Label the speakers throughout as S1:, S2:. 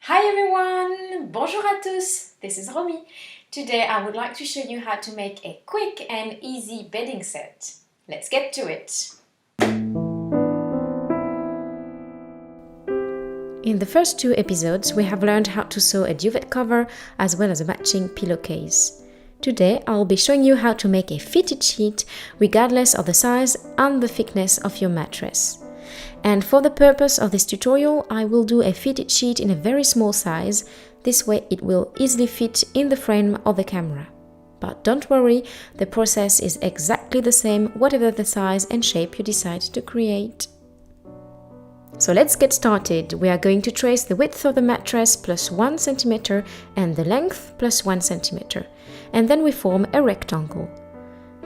S1: Hi everyone! Bonjour à tous! This is Romy. Today I would like to show you how to make a quick and easy bedding set. Let's get to it! In the first two episodes, we have learned how to sew a duvet cover as well as a matching pillowcase. Today, I'll be showing you how to make a fitted sheet regardless of the size and the thickness of your mattress. And for the purpose of this tutorial, I will do a fitted sheet in a very small size. This way it will easily fit in the frame of the camera. But don't worry, the process is exactly the same whatever the size and shape you decide to create. So let's get started. We are going to trace the width of the mattress plus 1 cm and the length plus 1 cm. And then we form a rectangle.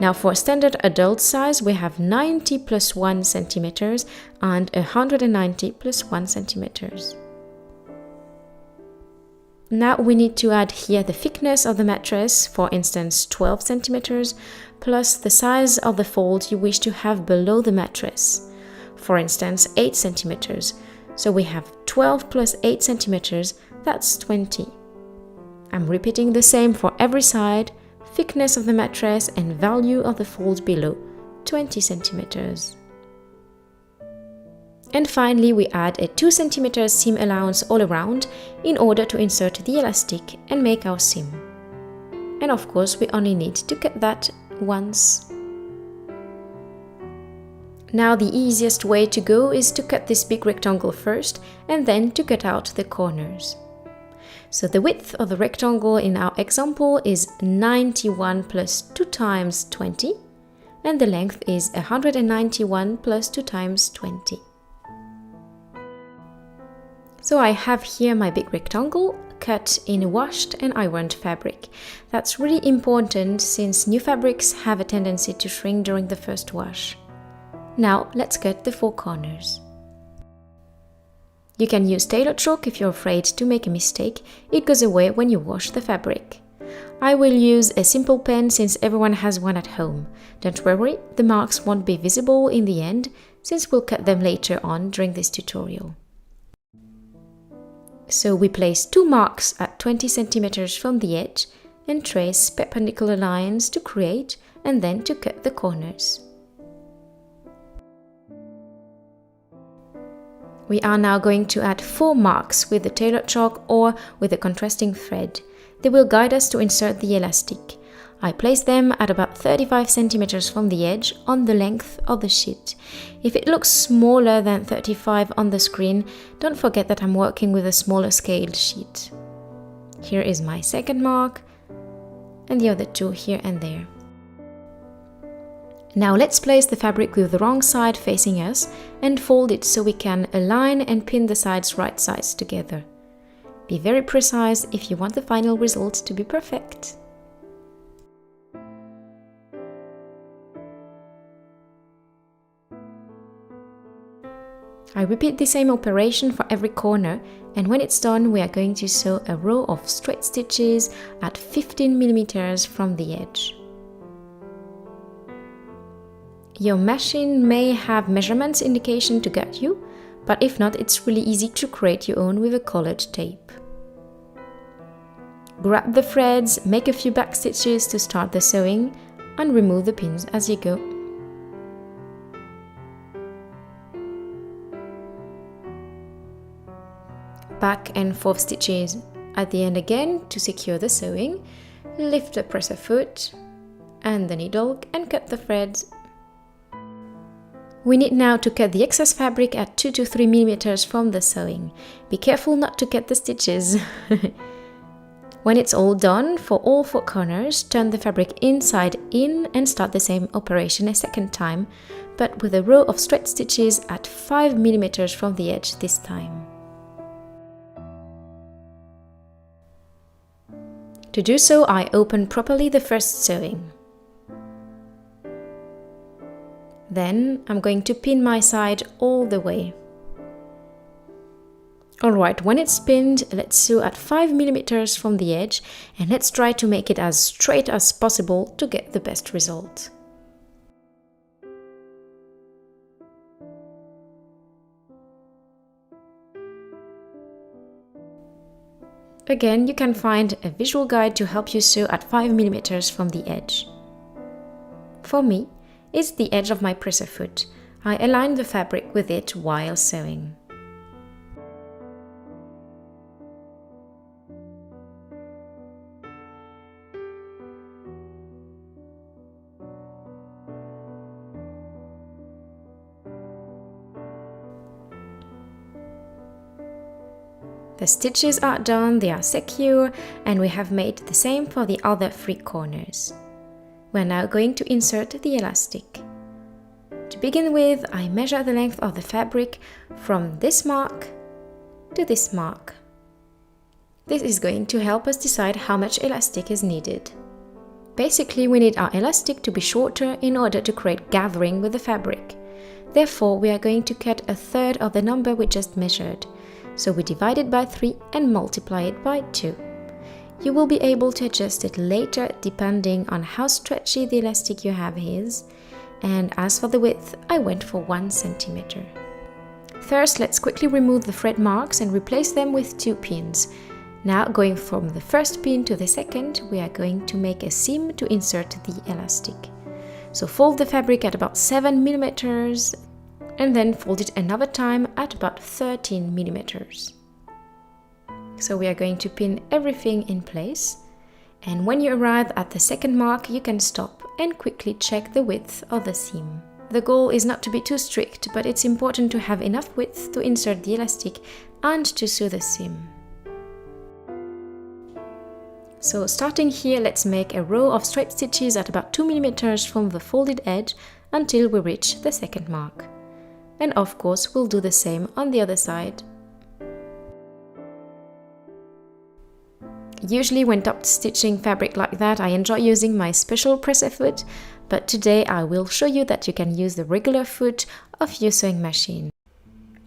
S1: Now for standard adult size, we have 90 plus 1 cm and 190 plus 1 cm. Now we need to add here the thickness of the mattress, for instance 12 cm, plus the size of the fold you wish to have below the mattress, for instance 8 cm. So we have 12 plus 8 cm, that's 20. I'm repeating the same for every side. Thickness of the mattress and value of the fold below, 20 cm. And finally we add a 2 cm seam allowance all around in order to insert the elastic and make our seam. And of course we only need to cut that once. Now the easiest way to go is to cut this big rectangle first and then to cut out the corners. So the width of the rectangle in our example is 91 plus 2 times 20, and the length is 191 plus 2 times 20. So I have here my big rectangle cut in washed and ironed fabric. That's really important since new fabrics have a tendency to shrink during the first wash. Now let's cut the 4 corners. You can use tailor chalk if you're afraid to make a mistake. It goes away when you wash the fabric. I will use a simple pen since everyone has one at home. Don't worry, the marks won't be visible in the end since we'll cut them later on during this tutorial. So we place 2 marks at 20 cm from the edge and trace perpendicular lines to create and then to cut the corners. We are now going to add 4 marks with the tailor chalk or with a contrasting thread. They will guide us to insert the elastic. I place them at about 35 cm from the edge on the length of the sheet. If it looks smaller than 35 on the screen, don't forget that I'm working with a smaller scaled sheet. Here is my second mark and the other 2 here and there. Now let's place the fabric with the wrong side facing us and fold it so we can align and pin the sides right sides together. Be very precise if you want the final result to be perfect. I repeat the same operation for every corner, and when it's done we are going to sew a row of straight stitches at 15 mm from the edge. Your machine may have measurements indication to guide you, but if not, it's really easy to create your own with a colored tape. Grab the threads, make a few back stitches to start the sewing, and remove the pins as you go. Back and forth stitches at the end again to secure the sewing. Lift the presser foot and the needle and cut the threads. We need now to cut the excess fabric at 2 to 3 mm from the sewing. Be careful not to cut the stitches. When it's all done, for all 4 corners, turn the fabric inside in and start the same operation a second time, but with a row of straight stitches at 5 mm from the edge this time. To do so, I open properly the first sewing. Then I'm going to pin my side all the way. Alright, when it's pinned, let's sew at 5 mm from the edge and let's try to make it as straight as possible to get the best result. Again, you can find a visual guide to help you sew at 5 mm from the edge. For me, it's the edge of my presser foot. I align the fabric with it while sewing. The stitches are done, they are secure, and we have made the same for the other 3 corners. We're now going to insert the elastic. To begin with, I measure the length of the fabric from this mark to this mark. This is going to help us decide how much elastic is needed. Basically, we need our elastic to be shorter in order to create gathering with the fabric. Therefore, we are going to cut 1/3 of the number we just measured. So we divide it by 3 and multiply it by 2. You will be able to adjust it later depending on how stretchy the elastic you have is. And as for the width, I went for 1 cm. First, let's quickly remove the thread marks and replace them with 2 pins. Now, going from the first pin to the second, we are going to make a seam to insert the elastic. So fold the fabric at about 7 mm and then fold it another time at about 13 mm. So we are going to pin everything in place, and when you arrive at the second mark, you can stop and quickly check the width of the seam. The goal is not to be too strict, but it's important to have enough width to insert the elastic and to sew the seam. So starting here, let's make a row of straight stitches at about 2 mm from the folded edge until we reach the second mark. And of course, we'll do the same on the other side. Usually when top stitching fabric like that, I enjoy using my special presser foot, but today I will show you that you can use the regular foot of your sewing machine.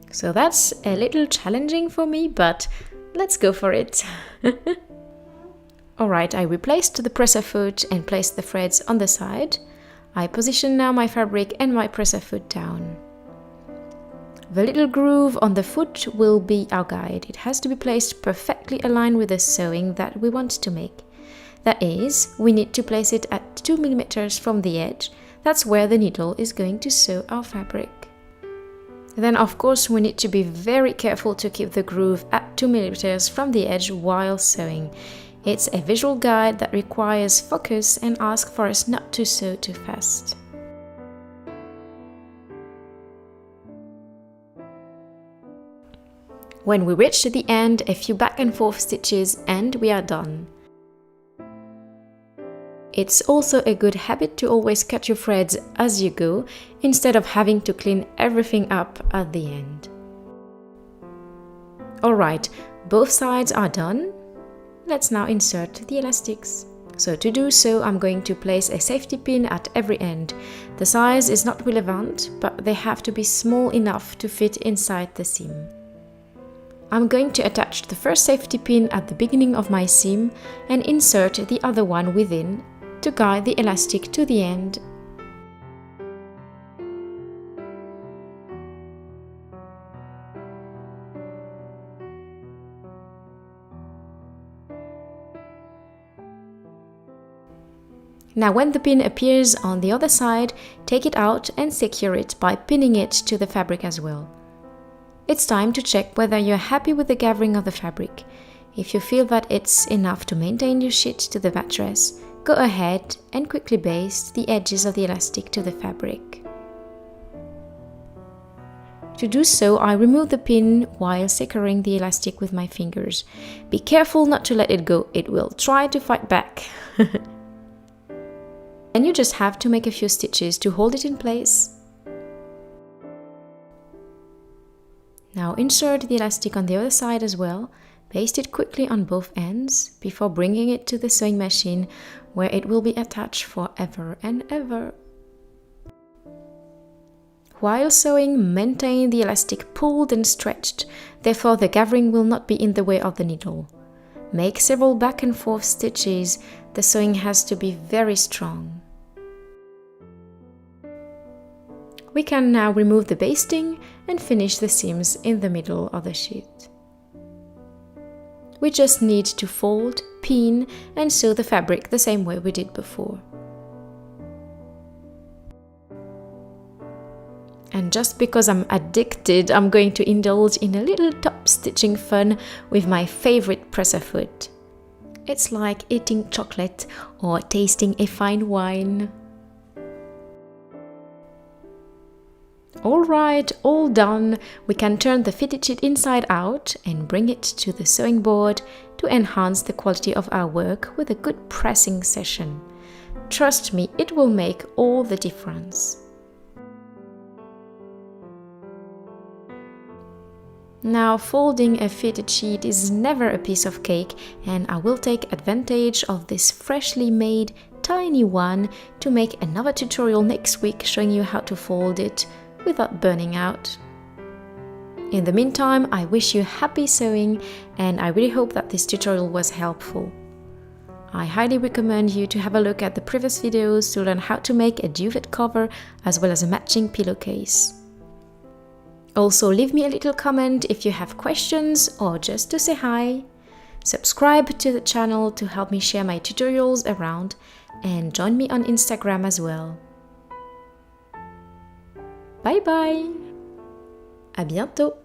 S1: So that's a little challenging for me, but let's go for it. Alright, I replaced the presser foot and placed the threads on the side. I position now my fabric and my presser foot down. The little groove on the foot will be our guide. It has to be placed perfectly aligned with the sewing that we want to make. That is, we need to place it at 2 mm from the edge. That's where the needle is going to sew our fabric. Then of course we need to be very careful to keep the groove at 2 mm from the edge while sewing. It's a visual guide that requires focus and asks for us not to sew too fast. When we reach the end, a few back and forth stitches and we are done. It's also a good habit to always cut your threads as you go, instead of having to clean everything up at the end. Alright, both sides are done. Let's now insert the elastics. So to do so, I'm going to place a safety pin at every end. The size is not relevant, but they have to be small enough to fit inside the seam. I'm going to attach the first safety pin at the beginning of my seam and insert the other one within to guide the elastic to the end. Now when the pin appears on the other side, take it out and secure it by pinning it to the fabric as well. It's time to check whether you're happy with the gathering of the fabric. If you feel that it's enough to maintain your sheet to the mattress, go ahead and quickly baste the edges of the elastic to the fabric. To do so, I remove the pin while securing the elastic with my fingers. Be careful not to let it go, it will try to fight back. And you just have to make a few stitches to hold it in place. Now insert the elastic on the other side as well. Baste it quickly on both ends before bringing it to the sewing machine, where it will be attached forever and ever. While sewing, maintain the elastic pulled and stretched, therefore the gathering will not be in the way of the needle. Make several back and forth stitches, the sewing has to be very strong. We can now remove the basting and finish the seams in the middle of the sheet. We just need to fold, pin and sew the fabric the same way we did before. And just because I'm addicted, I'm going to indulge in a little top stitching fun with my favorite presser foot. It's like eating chocolate or tasting a fine wine. Alright, all done. We can turn the fitted sheet inside out and bring it to the sewing board to enhance the quality of our work with a good pressing session. Trust me, it will make all the difference. Now, folding a fitted sheet is never a piece of cake, and I will take advantage of this freshly made tiny one to make another tutorial next week showing you how to fold it without burning out. In the meantime, I wish you happy sewing, and I really hope that this tutorial was helpful. I highly recommend you to have a look at the previous videos to learn how to make a duvet cover as well as a matching pillowcase. Also, leave me a little comment if you have questions or just to say hi. Subscribe to the channel to help me share my tutorials around, and join me on Instagram as well. Bye bye! À bientôt!